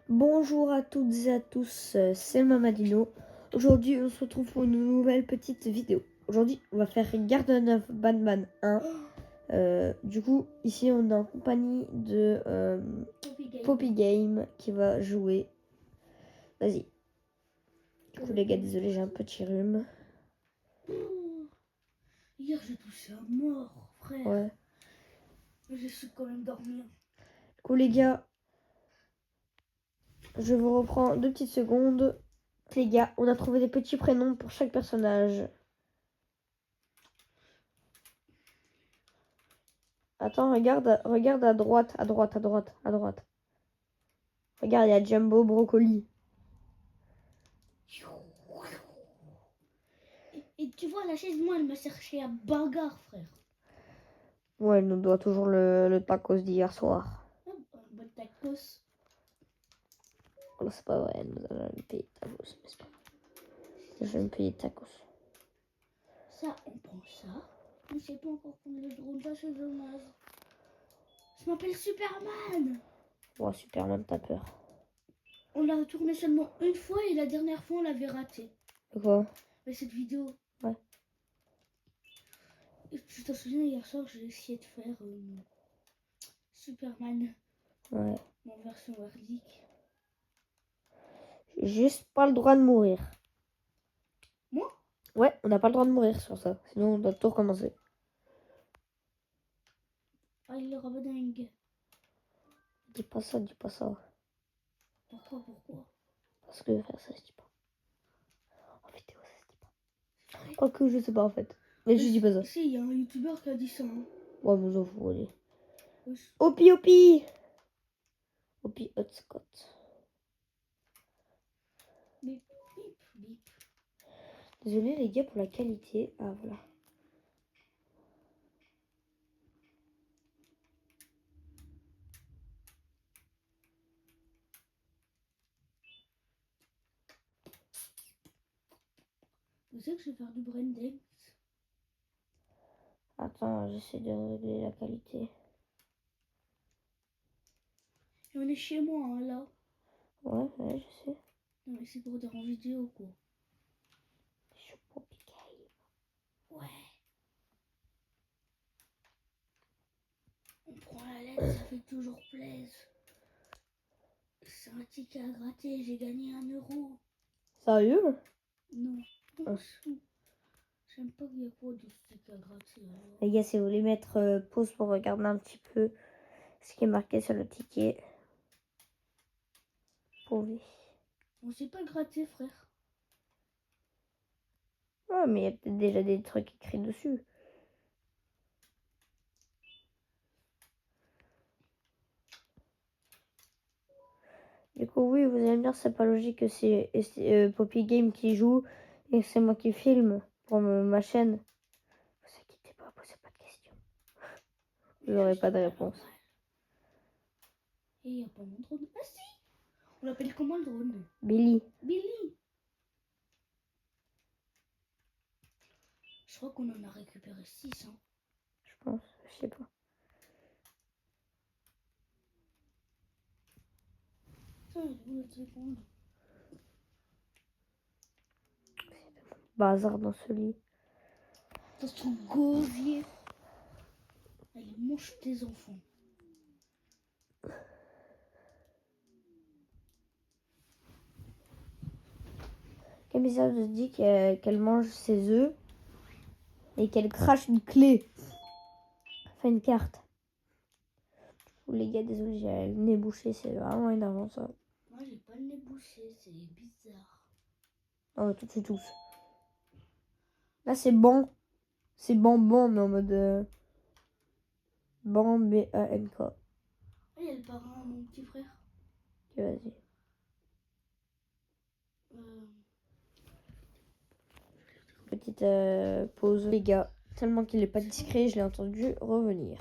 Bonjour à toutes et à tous, c'est Mamadino. Aujourd'hui, on se retrouve pour une nouvelle petite vidéo. Aujourd'hui, on va faire Garden of Batman 1. Du coup, ici, on est en compagnie de Poppy Game qui va jouer. Vas-y. Du coup, les gars, désolé, j'ai un petit rhume. Hier, j'ai toussé à mort, frère. Ouais. Mais j'ai su quand même dormir. Du coup, les gars, je vous reprends 2 petites secondes. Les gars, on a trouvé des petits prénoms pour chaque personnage. Attends, regarde à droite. Regarde, il y a Jumbo Brocoli. Et tu vois, la chaise, moi, elle m'a cherché à bagarre, frère. Ouais, elle nous doit toujours le tacos d'hier soir. Un bon tacos. Oh, c'est pas vrai, elle nous a jamais payé de tacos. Mais c'est pas vrai. Elle a jamais payé de tacos. Ça, on prend ça. Mais je sais pas encore prendre le drone, ça, c'est dommage. Je m'appelle Superman. Ouais, Superman, t'as peur. On l'a tourné seulement une fois et la dernière fois, on l'avait raté. De quoi? Mais cette vidéo. Ouais. Et tu t'en souviens, hier soir, j'ai essayé de faire Superman. Ouais. En version nordique. J'ai juste pas le droit de mourir. Moi? Ouais, on n'a pas le droit de mourir sur ça. Sinon, on doit tout recommencer. Ah, il est rabadingue. Dis pas ça, dis pas ça. Pourquoi? Parce que faire ça, je dis pas. En vidéo, ça se dit pas. Oh, que je sais pas en fait. Mais je dis pas ça. Si, il y a un youtubeur qui a dit ça. Hein. Ouais, mais j'en fous, allez. Wesh. Opi, Opi! Opi Hotspot. Bip, bip, bip. Désolé les gars pour la qualité. Ah voilà. Vous savez que je vais faire du brain dance. Attends, j'essaie de régler la qualité. Et on est chez moi, hein, là. Ouais, je sais. Non, mais c'est pour dire en vidéo, quoi. Je suis pas piqué. Ouais. On prend la lettre, ça fait toujours plaisir. C'est un ticket à gratter, j'ai gagné 1 euro. Sérieux? Non. Ah. J'aime pas qu'il y a quoi de ce ticket à gratter. Alors. Les gars, si vous voulez mettre pause pour regarder un petit peu ce qui est marqué sur le ticket, vous pouvez. On sait pas gratter, frère. Ouais, mais il y a peut-être déjà des trucs écrits dessus. Du coup, oui, vous allez me dire, c'est pas logique que c'est Poppy Game qui joue et que c'est moi qui filme pour ma chaîne. Vous inquiétez pas, posez pas de questions. Vous n'aurez pas de réponse. Et il y a pas mon drone. Ah si! On l'appelle comment le drone? Billy. Billy! Je crois qu'on en a récupéré 6. Hein. Je pense, je sais pas. Bazar dans ce lit. Dans son gosier. Elle mange tes enfants. Camilla se dit qu'elle mange ses œufs et qu'elle crache une clé. Enfin, une carte. Les gars, désolé, j'ai le nez bouché, c'est vraiment énervant ça. Moi, j'ai pas le nez bouché, c'est bizarre. Oh, tout de suite tous. Là, c'est bon. C'est bon, mais en mode. Ban, B-A-N-K. Ah, il y a le parrain, mon petit frère. Ok, vas-y. Petite pause, les gars. Tellement qu'il est pas discret, je l'ai entendu revenir.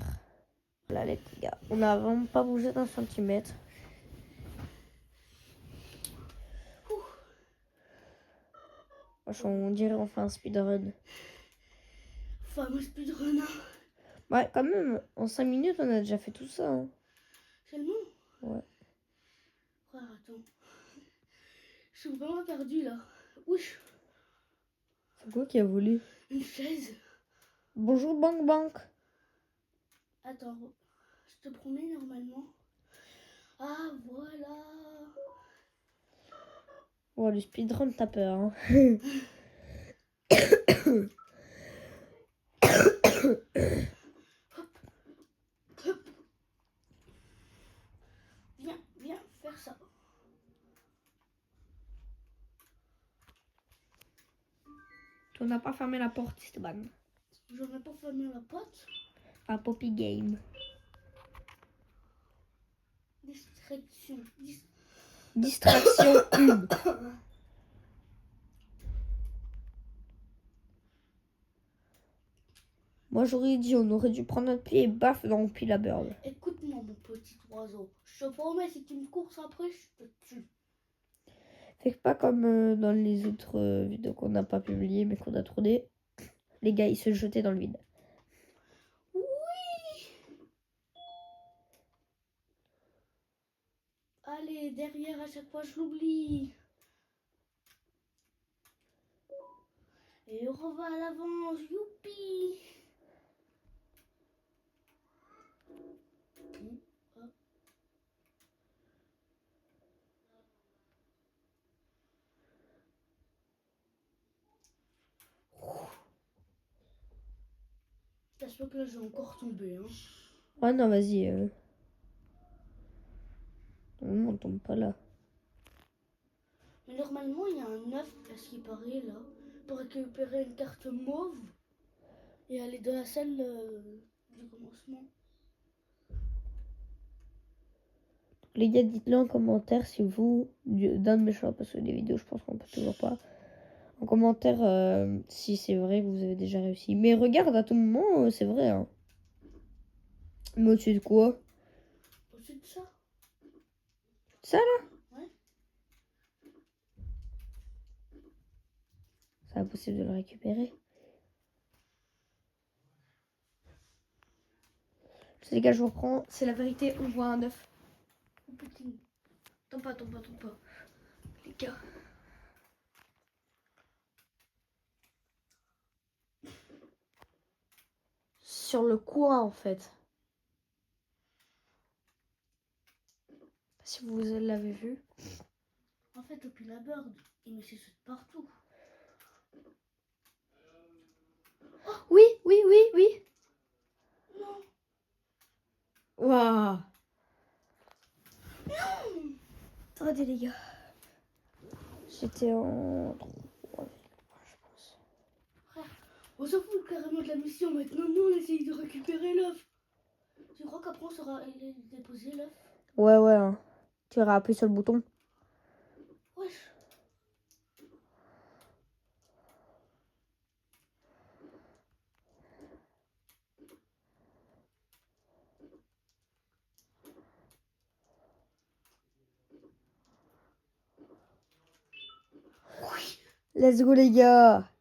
La lettre, les gars. On n'a vraiment pas bougé d'un centimètre. On dirait on fait un speedrun. Fameux speedrunner. Ouais, quand même, en 5 minutes, on a déjà fait tout ça. Hein. Seulement? Ouais. Frère, attends. Je suis vraiment perdue là. Ouch, C'est quoi qui a volé? une chaise. Bonjour, Bank Bank. Attends, je te promets normalement. Ah, voilà. Oh, le speedrun, t'as peur, hein. Hop. Viens faire ça. On n'a pas fermé la porte, Esteban. J'en ai pas fermé la porte. À Poppy Game. Distraction. Distraction 1. Moi, j'aurais dit, on aurait dû prendre notre pied et baf dans le pile à bird. Écoute-moi, mon petit oiseau. Je te promets, si tu me courses après, je te tue. Fait que pas comme dans les autres vidéos qu'on n'a pas publiées, mais qu'on a tournées. Les gars, ils se jetaient dans le vide. Oui. Allez, derrière, à chaque fois, je l'oublie. Et on va à l'avance. Youpi. J'espère que là, je vais encore tomber. Hein. Ouais, non, vas-y. Non, on tombe pas là. Mais normalement, il y a un œuf, à ce qui paraît, là, pour récupérer une carte mauve et aller dans la salle du commencement. Les gars, dites-le en commentaire si vous, d'un de mes choix, parce que les vidéos, je pense qu'on peut toujours pas. En commentaire, si c'est vrai que vous avez déjà réussi. Mais regarde, à tout moment, c'est vrai. Hein. Mais au-dessus de quoi? Au-dessus de ça. Ça là? Ouais. C'est impossible de le récupérer. Les gars, je vous reprends. C'est la vérité, on voit un œuf. Oh putain. Tombe pas. Les gars. Sur le coin, en fait. Si vous l'avez vu. En fait, au pile à bird, il me suce partout. Oui. Non. Waouh. Attendez, les gars. J'étais en 3, je pense. Frère, on s'en fout carrément de la mission. Maintenant, nous, on essaye de récupérer l'œuf. Tu crois qu'après, on saura déposer l'œuf? Ouais. Hein. Tu auras appuyé sur le bouton. Wesh. Let's go, les gars.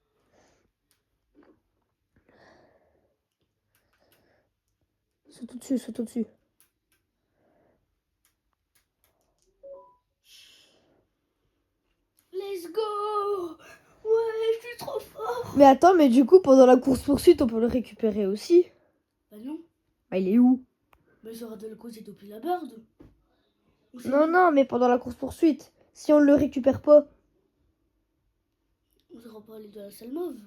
Saute au-dessus. Let's go. Ouais, je suis trop fort. Mais attends, mais du coup, pendant la course-poursuite, on peut le récupérer aussi. Bah non. Bah, il est où? Mais ça aura de le causer depuis la bird. Non, mais pendant la course-poursuite. Si on le récupère pas. On sera pas aller dans la salle mauve.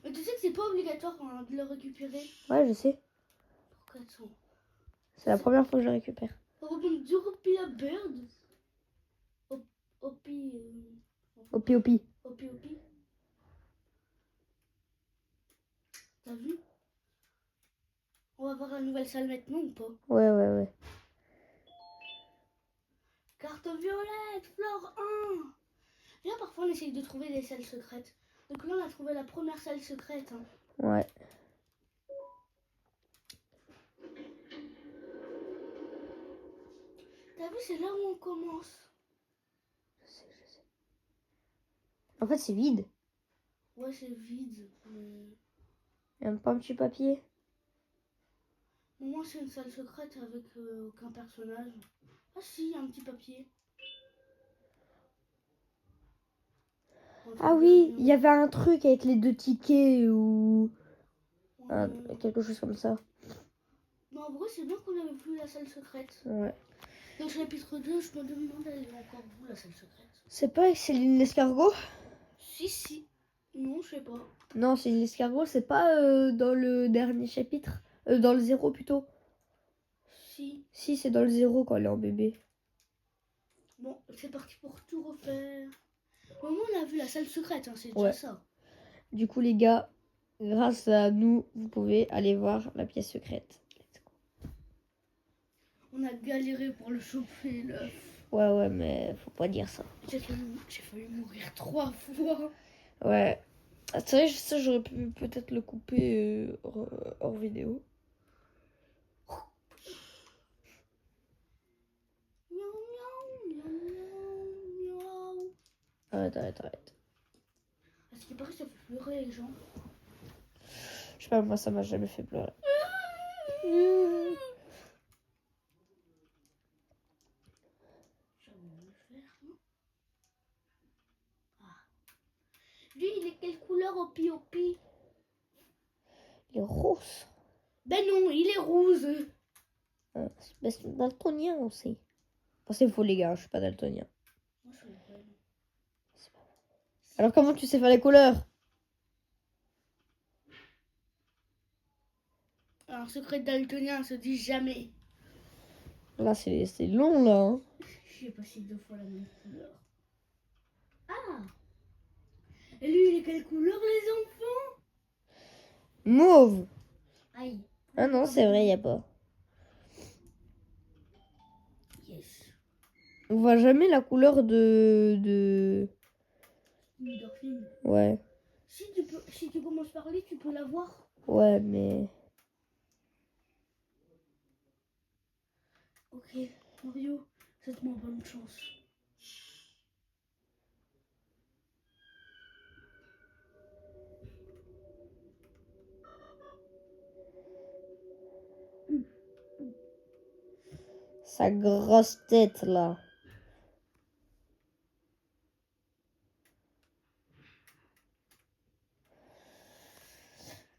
Mais tu sais que c'est pas obligatoire hein, de le récupérer. Ouais, je sais. Pourquoi attends? C'est la première fois que je le récupère. On va prendre du Opi la bird. Opi. Opi. Opi. T'as vu? On va voir la nouvelle salle maintenant ou pas? Ouais. Carte violette, flore 1. Viens, parfois on essaye de trouver des salles secrètes. Donc là on a trouvé la première salle secrète. Hein. Ouais. T'as vu, c'est là où on commence. Je sais. En fait, c'est vide. Ouais, c'est vide. Mais... Il n'y a même pas un petit papier. Au moins c'est une salle secrète avec aucun personnage. Ah si, il y a un petit papier. Ah oui, il y avait un truc avec les 2 tickets ou quelque chose comme ça. Mais en vrai, c'est bien qu'on avait vu la salle secrète. Ouais. Dans le chapitre 2, je me demande, elle est encore où la salle secrète? C'est pas avec Céline l'escargot? Si. Non, je sais pas. Non, Céline l'escargot, c'est pas dans le dernier chapitre. Dans le 0 plutôt. Si. Si, c'est dans le 0 quand elle est en bébé. Bon, c'est parti pour tout refaire. Au moins, on a vu la salle secrète, hein, c'est Ouais. déjà ça. Du coup, les gars, grâce à nous, vous pouvez aller voir la pièce secrète. On a galéré pour le choper, l'œuf. Ouais, mais faut pas dire ça. J'ai failli mourir 3 fois. Ouais. Ah, c'est vrai, ça, j'aurais pu peut-être le couper hors vidéo. Miaou, miaou, miaou, miaou. Arrête. À ce qui paraît, ça fait pleurer les gens. Je sais pas, moi, ça m'a jamais fait pleurer. J'avais envie de le faire, non? Ah. Lui, il est quelle couleur au pi? Les roses. Ben non, il est rose. C'est daltonien aussi. Enfin, c'est faux, les gars, je suis pas daltonien. Moi, je suis rebelle. Alors, comment tu sais faire les couleurs? Un secret daltonien se dit jamais. Là, c'est long, là. Hein. J'ai passé 2 fois la même couleur. Ah. Et lui, il est quelle couleur, les enfants? Mauve. Aïe. Ah non, c'est vrai, y a pas. Yes. On voit jamais la couleur de... Une endorphine. Ouais. Si tu commences par lui, tu peux la voir. Ouais, mais... Ok, Mario, souhaite-moi bonne chance. Sa grosse tête, là.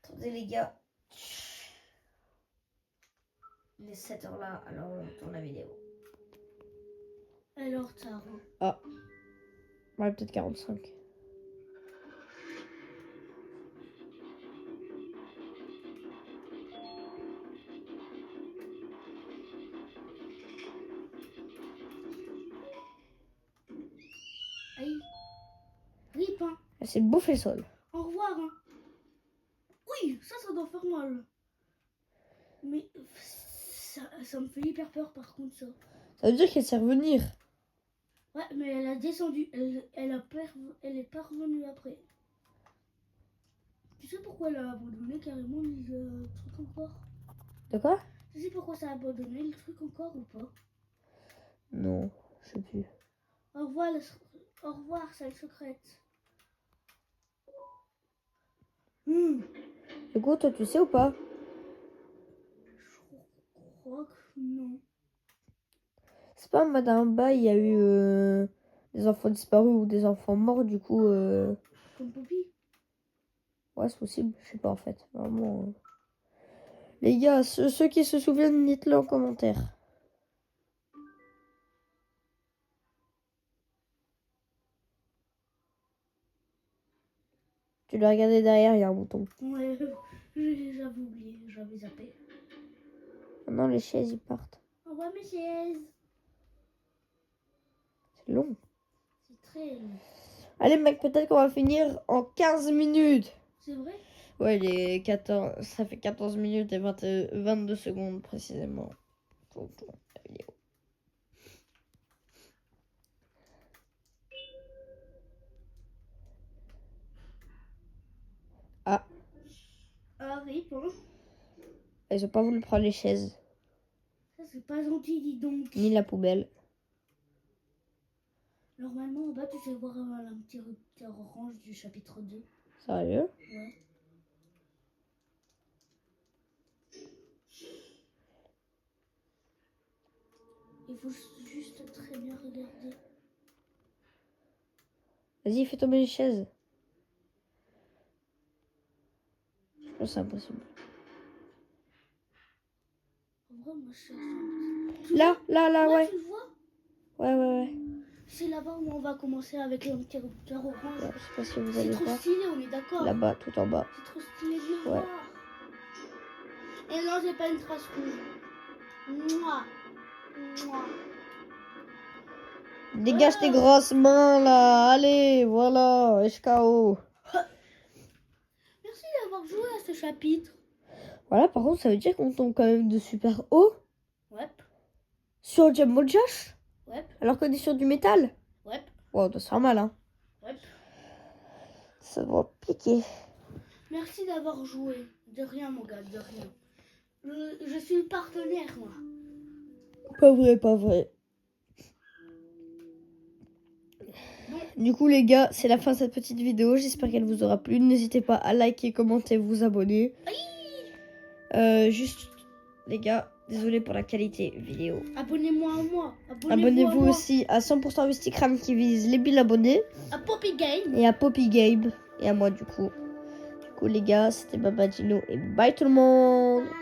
Attendez, les gars. Il est 7h là, alors on tourne la vidéo. Elle est en retard. Hein. Ah. Ouais, peut-être 45. Aïe. Rip, hein. Elle s'est bouffé le sol. Au revoir, hein. Oui, ça doit faire mal. Mais ça me fait hyper peur par contre, ça. Ça veut dire qu'elle sait revenir. Ouais, mais elle a descendu. Elle est pas revenue après. Tu sais pourquoi elle a abandonné carrément le truc encore? De quoi? Tu sais pourquoi ça a abandonné le truc encore ou pas? Non, je sais plus. Au revoir, au revoir, salle secrète. Du coup, toi, tu sais ou pas? Je crois que non. C'est pas en mode un bail, il y a eu des enfants disparus ou des enfants morts, du coup... Comme Poppy. Ouais, c'est possible, je sais pas en fait. Vraiment... Les gars, ceux qui se souviennent, dites-le en commentaire. Tu dois regarder derrière, il y a un bouton. Ouais, j'avais oublié, j'avais zappé. Maintenant, les chaises, ils partent. Au revoir mes chaises. C'est long. C'est très long. Allez, mec, peut-être qu'on va finir en 15 minutes. C'est vrai? Ouais, les 14... ça fait 14 minutes et 22 secondes précisément. Pour la vidéo. Ah, Ah, rip, hein. ils ont pas voulu prendre les chaises, Ça, c'est pas gentil, dis donc. ni la poubelle. Normalement, en bas, tu sais voir un petit rupteur orange du chapitre 2. Sérieux? Ouais. Il faut juste très bien regarder. Vas-y, fais tomber les chaises. Je pense que c'est impossible. En vrai, moi, je cherche un petit- Tu Là, vois là, ouais. Tu le vois? Ouais. C'est là-bas où on va commencer avec l'interrupteur orange. Ouais, je sais pas si vous C'est allez trop voir. stylé, on est d'accord. Là-bas, tout en bas. C'est trop stylé de le Ouais. voir. Et non, j'ai pas une trace rouge. Mouah. Mouah. Dégage tes grosses mains, là. Allez, voilà. HKO. Merci d'avoir joué à ce chapitre. Voilà, par contre, ça veut dire qu'on tombe quand même de super haut Ouais. sur Jumbo Josh. Ouais. Alors qu'on est sur du métal. Ouais. Wow, ça doit se faire mal, hein. Ouais. Ça doit piquer. Merci d'avoir joué. De rien, mon gars, de rien. Je suis le partenaire, moi. Pas vrai, pas vrai. Bon. Du coup, les gars, c'est la fin de cette petite vidéo. J'espère qu'elle vous aura plu. N'hésitez pas à liker, commenter, vous abonner. Juste, les gars, désolé pour la qualité vidéo. Abonnez-moi à moi. Abonnez-vous à moi. aussi à 100% Mysticram qui vise les 1000 abonnés. À Poppy Game. Et à Poppy Game. Et à moi, du coup. Du coup, les gars, c'était Baba Gino. Et bye tout le monde. Bye.